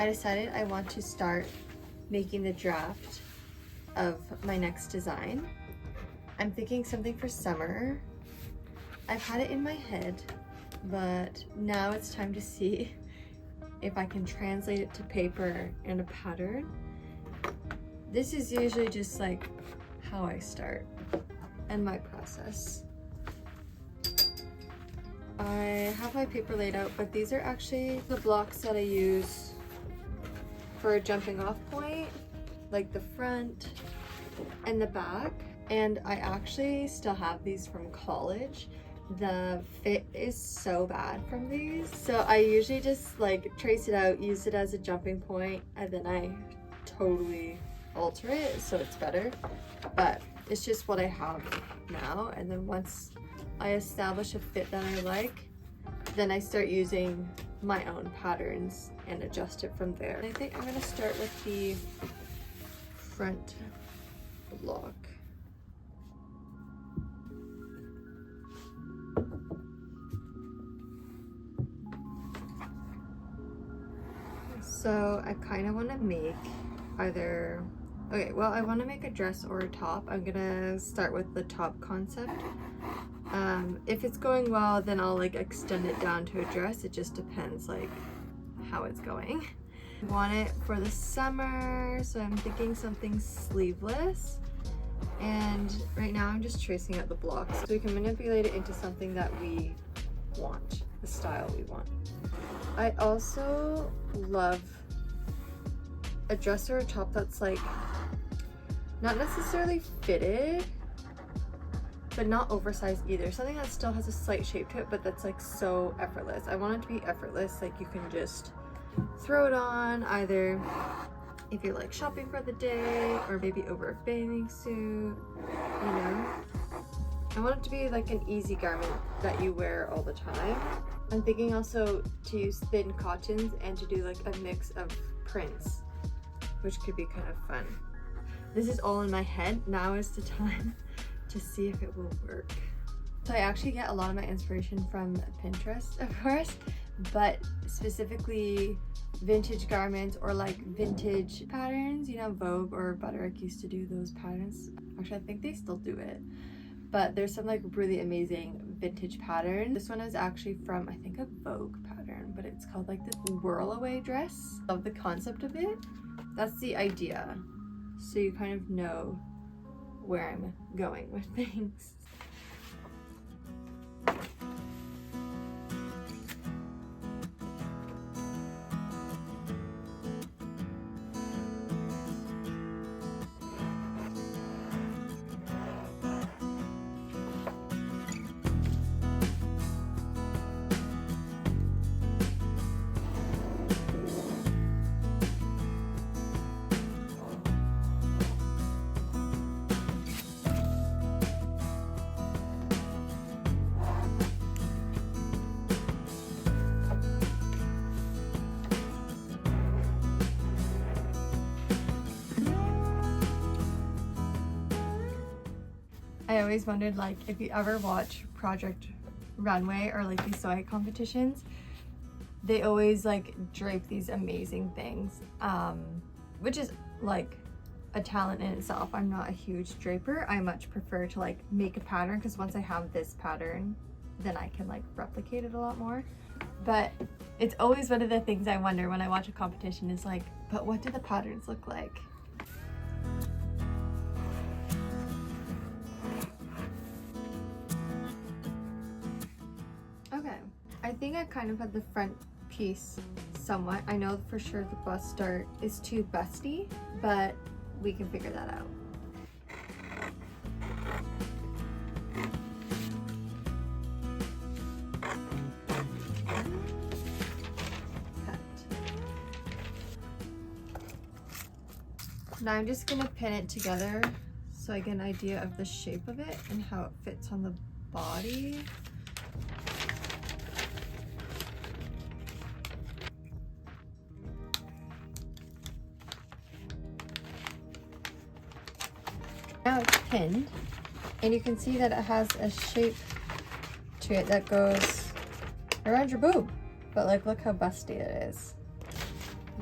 I decided I want to start making the draft of my next design. I'm thinking something for summer. I've had it in my head, but now it's time to see if I can translate it to paper and a pattern. This is usually just like how I start and my process. I have my paper laid out, but these are actually the blocks that I use for a jumping off point, like the front and the back. And I actually still have these from college. The fit is so bad from these. So I usually just like trace it out, use it as a jumping point, and then I totally alter it so it's better. But it's just what I have now. And then once I establish a fit that I like, then I start using my own patterns and adjust it from there. And I think I'm gonna start with the front block. So I kind of want to make either, okay, well, I want to make a dress or a top. I'm gonna start with the top concept. If it's going well, then I'll like extend it down to a dress. It just depends like how it's going. I want it for the summer, so I'm thinking something sleeveless. And right now I'm just tracing out the blocks so we can manipulate it into something that we want, the style we want. I also love a dress or a top that's like not necessarily fitted, but not oversized either. Something that still has a slight shape to it, but that's like so effortless. I want it to be effortless, like you can just throw it on either if you're like shopping for the day or maybe over a bathing suit, you know. I want it to be like an easy garment that you wear all the time. I'm thinking also to use thin cottons and to do like a mix of prints, which could be kind of fun. This is all in my head. Now is the time to see if it will work. So I actually get a lot of my inspiration from Pinterest, of course, but specifically vintage garments or like vintage patterns. You know, Vogue or Butterick used to do those patterns. Actually, I think they still do it. But there's some like really amazing vintage pattern. This one is actually from, I think, a Vogue pattern, but it's called like this whirl away dress. Love the concept of it. That's the idea. So you kind of know where I'm going with things. I always wondered, like, if you ever watch Project Runway or like these sewing competitions, they always like drape these amazing things, which is like a talent in itself. I'm not a huge draper. I much prefer to like make a pattern, because once I have this pattern, then I can like replicate it a lot more. But it's always one of the things I wonder when I watch a competition is like, but what do the patterns look like? Okay, I think I kind of had the front piece somewhat. I know for sure the bust start is too busty, but we can figure that out. Cut. Now I'm just gonna pin it together so I get an idea of the shape of it and how it fits on the body. Now it's pinned, and you can see that it has a shape to it that goes around your boob, but like look how busty it is.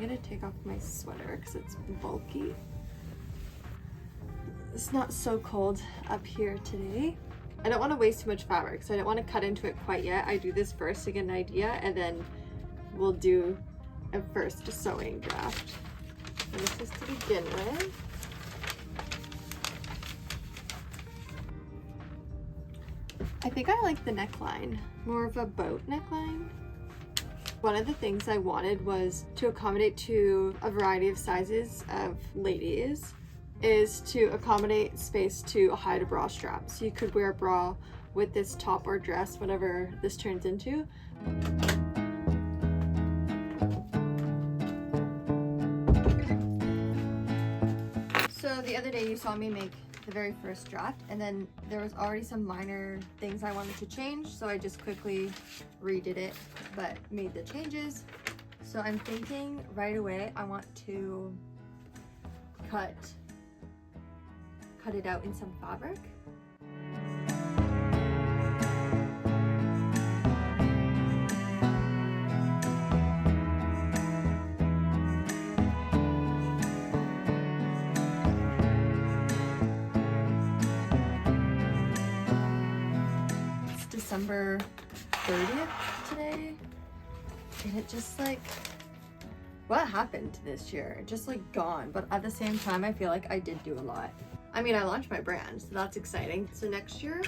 gonna take off my sweater because it's bulky. It's not so cold up here today. I don't want to waste too much fabric, so I don't want to cut into it quite yet. I do this first to get an idea, and then we'll do a first sewing draft. And this is to begin with. I think I like the neckline, more of a boat neckline. One of the things I wanted was to accommodate to a variety of sizes of ladies, is to accommodate space to hide a bra strap. So you could wear a bra with this top or dress, whatever this turns into. So the other day you saw me make the very first draft, and then there was already some minor things I wanted to change, so I just quickly redid it, but made the changes. So I'm thinking right away I want to cut it out in some fabric. It's December 30th today, and it just like, what happened this year? It just like gone, but at the same time I feel like I did do a lot. I mean, I launched my brand, so that's exciting. So next year,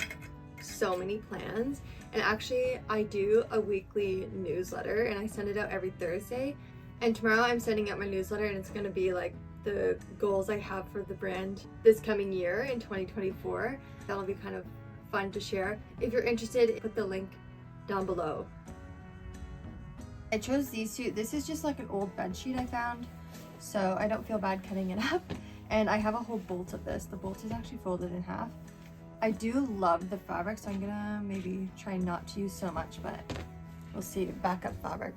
so many plans. And actually, I do a weekly newsletter, and I send it out every Thursday. And tomorrow I'm sending out my newsletter, and it's gonna be like the goals I have for the brand this coming year in 2024. That'll be kind of fun to share. If you're interested, put the link down below. I chose these two. This is just like an old bed sheet I found, so I don't feel bad cutting it up. And I have a whole bolt of this. The bolt is actually folded in half. I do love the fabric, so I'm gonna maybe try not to use so much, but we'll see. Backup fabric.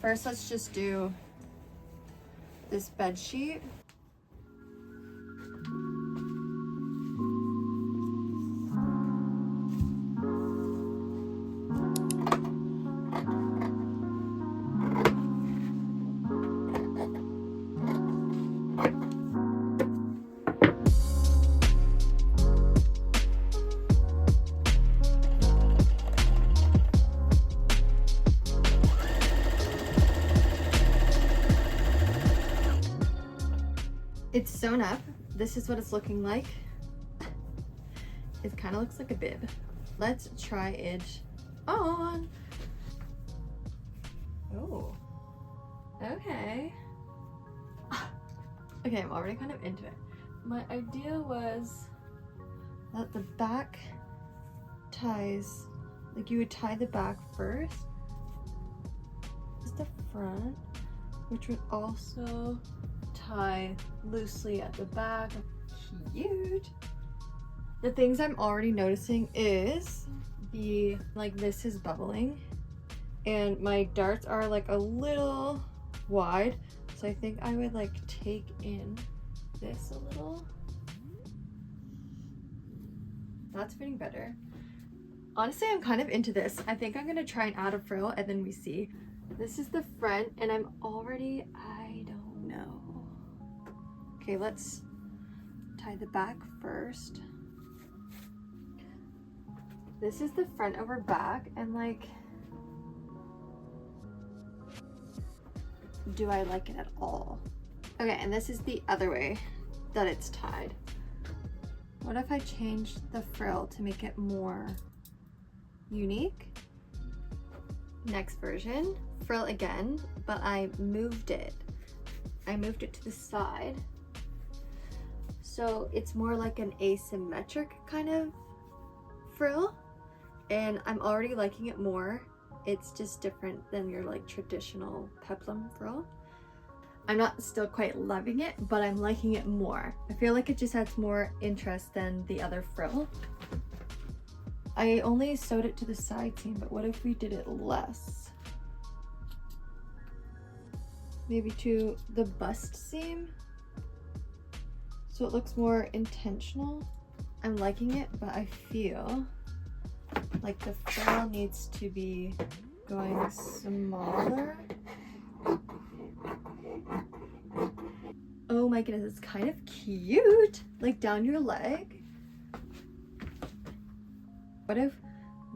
First, let's just do this bed sheet. It's sewn up. This is what it's looking like. It kind of looks like a bib. Let's try it on. Oh, okay. Okay, I'm already kind of into it. My idea was that the back ties, like you would tie the back first. This is the front, which would also tie loosely at the back. Cute. The things I'm already noticing is this is bubbling, and my darts are like a little wide, so I think I would like take in this a little. That's fitting better. Honestly, I'm kind of into this. I think I'm gonna try and add a frill, and then we see. This is the front, and I don't know. Okay, let's tie the back first. This is the front over back, and like, do I like it at all? Okay, and this is the other way that it's tied. What if I change the frill to make it more unique? Next version, frill again, but I moved it. I moved it to the side. So it's more like an asymmetric kind of frill, and I'm already liking it more. It's just different than your like traditional peplum frill. I'm not still quite loving it, but I'm liking it more. I feel like it just adds more interest than the other frill. I only sewed it to the side seam, but what if we did it less? Maybe to the bust seam, so it looks more intentional. I'm liking it, but I feel like the frill needs to be going smaller. my goodness, it's kind of cute, like down your leg. What if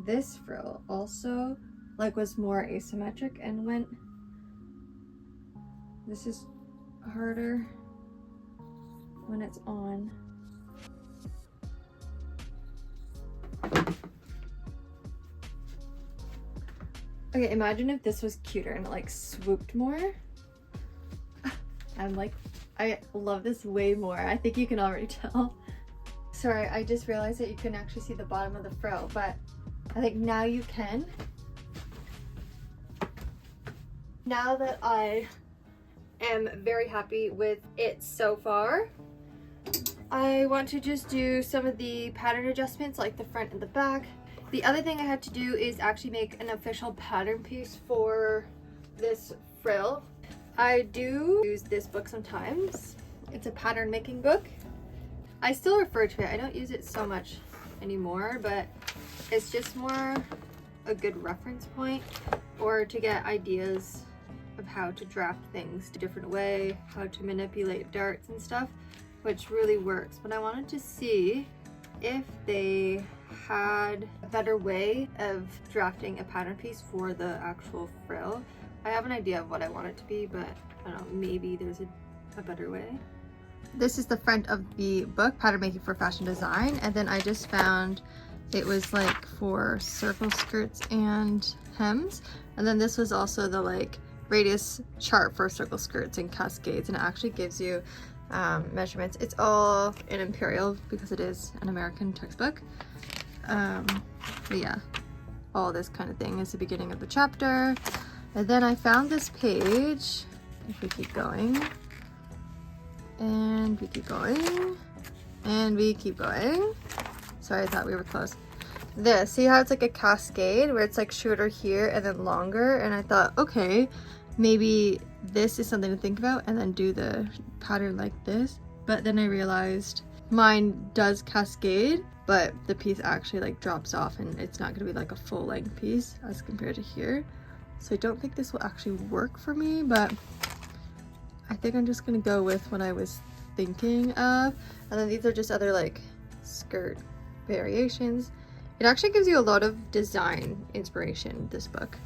this frill also like was more asymmetric and went, this is harder when it's on. Okay, imagine if this was cuter and it like swooped more. I'm like, I love this way more. I think you can already tell. Sorry, I just realized that you couldn't actually see the bottom of the frill, but I think now you can. Now that I am very happy with it so far, I want to just do some of the pattern adjustments like the front and the back. The other thing I have to do is actually make an official pattern piece for this frill. I do use this book sometimes. It's a pattern making book. I still refer to it. I don't use it so much anymore, but it's just more a good reference point or to get ideas of how to draft things a different way, how to manipulate darts and stuff, which really works. But I wanted to see if they had a better way of drafting a pattern piece for the actual frill. I have an idea of what I want it to be, but I don't know, maybe there's a better way. This is the front of the book, Pattern Making for Fashion Design, and then I just found it was like for circle skirts and hems, and then this was also the like radius chart for circle skirts and cascades, and it actually gives you measurements. It's all in Imperial because it is an American textbook. But yeah, all this kind of thing is the beginning of the chapter. And then I found this page, if we keep going, and we keep going, and we keep going. Sorry, I thought we were close. This, see how it's like a cascade where it's like shorter here and then longer, and I thought, okay, maybe this is something to think about and then do the pattern like this. But then I realized mine does cascade, but the piece actually like drops off and it's not going to be like a full length piece as compared to here. So I don't think this will actually work for me, but I think I'm just going to go with what I was thinking of. And then these are just other like skirt variations. It actually gives you a lot of design inspiration, this book.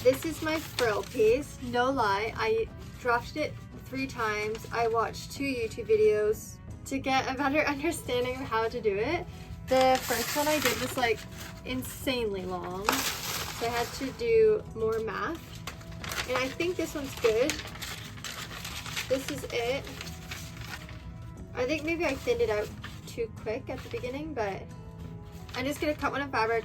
This is my frill piece. No lie, I drafted it 3 times. I watched 2 YouTube videos to get a better understanding of how to do it. The first one I did was like insanely long, so I had to do more math. And I think this one's good. This is it. I think maybe I thinned it out too quick at the beginning, but I'm just gonna cut one in fabric,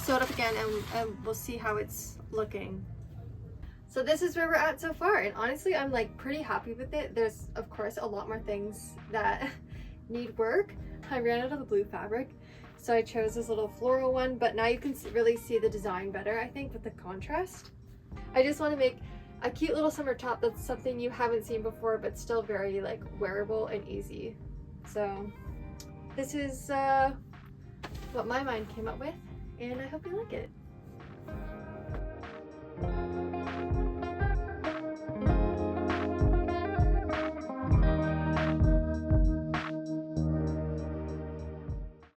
sew it up again, and we'll see how it's looking. So this is where we're at so far, and honestly I'm like pretty happy with it. There's of course a lot more things that need work. I ran out of the blue fabric, so I chose this little floral one, but now you can really see the design better, I think, with the contrast. I just want to make a cute little summer top that's something you haven't seen before, but still very like wearable and easy. So this is what my mind came up with, and I hope you like it.